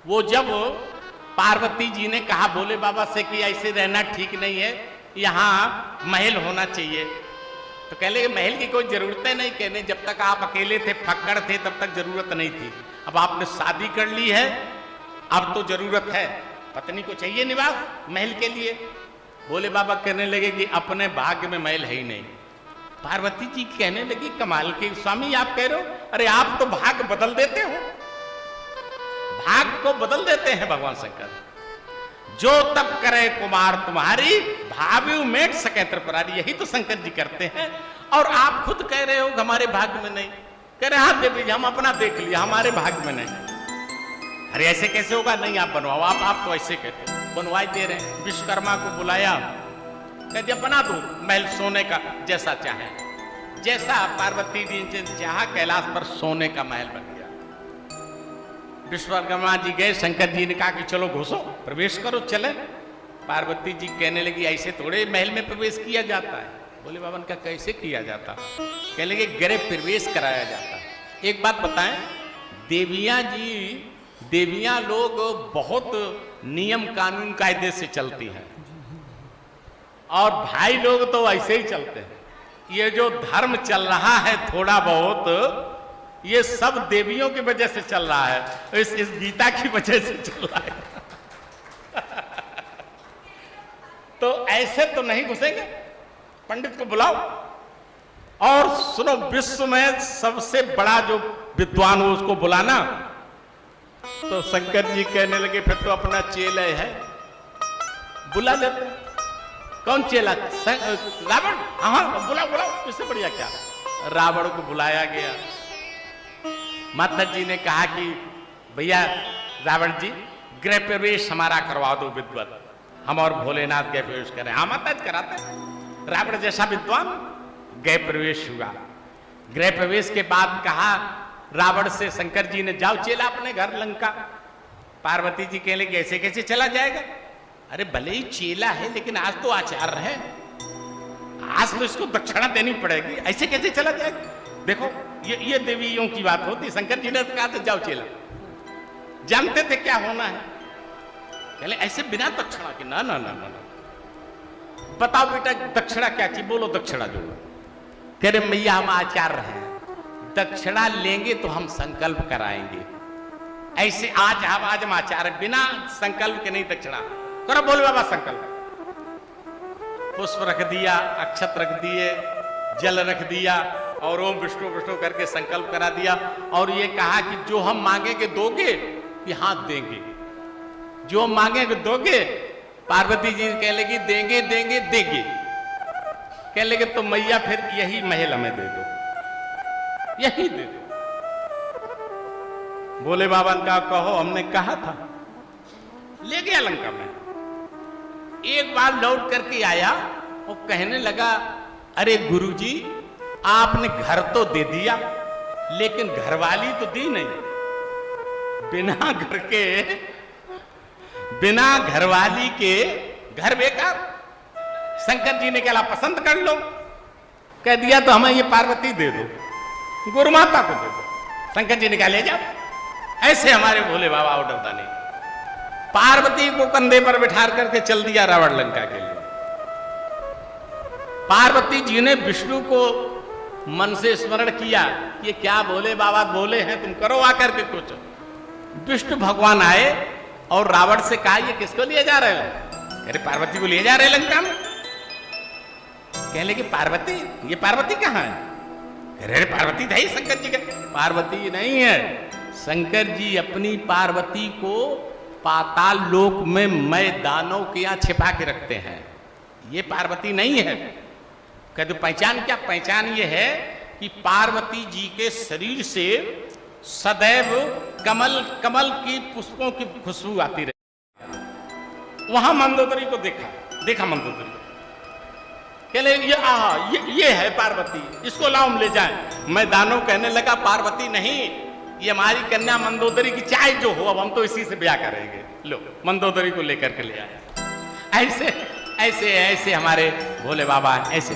वो जब पार्वती जी ने कहा भोले बाबा से कि ऐसे रहना ठीक नहीं है, यहाँ महल होना चाहिए, तो कह लगे महल की कोई जरूरत नहीं। कहने जब तक आप अकेले थे, फक्कड़ थे, तब तक जरूरत नहीं थी। अब आपने शादी कर ली है, अब तो जरूरत है, पत्नी को चाहिए निवास महल के लिए। भोले बाबा कहने लगे कि अपने भाग्य में महल है ही नहीं। पार्वती जी कहने लगी कमाल के स्वामी आप कह रहे हो, अरे आप तो भाग्य बदल देते हो, भाग्य को बदल देते हैं भगवान शंकर। जो तब करे कुमार तुम्हारी, भाव्यु मेट सके त्रिपुरारी, यही तो शंकर जी करते हैं। और आप खुद कह रहे हो हमारे भाग्य में नहीं। कह रहे हाँ देवी हम अपना देख लिया, हमारे भाग्य में नहीं। अरे ऐसे कैसे होगा, नहीं आप बनवाओ, आप तो ऐसे कहते हो, बनवाई दे रहे हैं। विश्वकर्मा को बुलाया, कह दिया बना दो महल सोने का, जैसा चाहे। जैसा पार्वती जी ने चाहा, कैलाश पर सोने का महल बन गया। विश्वकर्मा जी गए, शंकर जी ने कहा कि चलो घुसो, प्रवेश करो, चले। पार्वती जी कहने लगी ऐसे थोड़े महल में प्रवेश किया जाता है। बोले बाबा का कैसे किया जाता? कहने लगे गृह प्रवेश कराया जाता है। एक बात बताएं, देवियां लोग बहुत नियम कानून कायदे से चलती हैं, और भाई लोग तो ऐसे ही चलते हैं। ये जो धर्म चल रहा है थोड़ा बहुत, ये सब देवियों की वजह से चल रहा है, इस गीता की वजह से चल रहा है। तो ऐसे तो नहीं घुसेंगे, पंडित को बुलाओ और सुनो, विश्व में सबसे बड़ा जो विद्वान हो उसको बुलाना। तो शंकर जी कहने लगे फिर तो अपना चेला है, बुला लेते। कौन चेला? रावण। हाँ बुलाओ, इससे बढ़िया क्या। रावण को बुलाया गया। माता जी ने कहा कि भैया रावण जी गृह प्रवेश हमारा करवा दो विद्वत, हम और भोलेनाथ गृह प्रवेश करें। हाँ माता जी कराते। रावण जैसा विद्वान गृह प्रवेश हुआ। गृह प्रवेश के बाद कहा रावण से शंकर जी ने, जाओ चेला अपने घर लंका। पार्वती जी कहने लगे ऐसे कैसे चला जाएगा? अरे भले ही चेला है लेकिन आज तो आचार्य है, आज तो इसको दक्षिणा देनी पड़ेगी, ऐसे कैसे चला जाएगा? देखो ये देवियों की बात होती। शंकर जी ने कहा तो जाओ चेला, जानते थे क्या होना है। कहले ऐसे बिना दक्षिणा के? ना ना ना ना, बताओ बेटा दक्षिणा क्या चाहिए, बोलो दक्षिणा जो। कह रहे मैया हम आचार्य हैं, दक्षिणा लेंगे तो हम संकल्प कराएंगे। ऐसे आज हम आचार्य, बिना संकल्प के नहीं दक्षिणा। करो बोले बाबा संकल्प। पुष्प रख दिया, अक्षत रख दिए, जल रख दिया और ओम विष्णु विष्णु करके संकल्प करा दिया। और ये कहा कि जो हम मांगेंगे दोगे? कि हाथ देंगे। जो मांगेंगे दोगे? पार्वती जी कह लेगी देंगे देंगे देंगे। कह लेगे तो मैया फिर यही महल हमें दे दो, यही दे दो। बोले बाबा का कहो हमने कहा था। ले गया लंका में। एक बार लौट करके आया और कहने लगा अरे गुरुजी आपने घर तो दे दिया लेकिन घरवाली तो दी नहीं। बिना घरवाली के घर बेकार। शंकर जी ने कहा पसंद कर लो। कह दिया तो हमें ये पार्वती दे दो, गुरु माता को दे दो। शंकर जी ने कहा ले जाओ। ऐसे हमारे भोले बाबा उठता नहीं। पार्वती को कंधे पर बिठा करके चल दिया रावण लंका के लिए। पार्वती जी ने विष्णु को मन से स्मरण किया, ये क्या भोले बाबा बोले हैं, तुम करो आकर के कुछ। विष्णु भगवान आए और रावण से कहा ये किसको लिए जा रहे हो? अरे पार्वती को लिए जा रहे हैं लंका में। कहने लगे पार्वती? ये पार्वती कहाँ है? अरे पार्वती था ही शंकर जी का। पार्वती नहीं है, शंकर जी अपनी पार्वती को पाताल लोक में मैदानों के यहाँ छिपा के रखते हैं। ये पार्वती नहीं है। कहते पहचान क्या? पहचान ये है कि पार्वती जी के शरीर से सदैव कमल की पुष्पों की खुशबू आती रही। वहां मंदोदरी को देखा मंदोदरी। कहले ये है पार्वती, इसको लाओ हम ले जाएं। मैदानों कहने लगा पार्वती नहीं, ये हमारी कन्या मंदोदरी की चाय जो हो, अब हम तो इसी से ब्याह करेंगे। लो मंदोदरी को लेकर के ले आया। ऐसे ऐसे ऐसे हमारे भोले बाबा ऐसे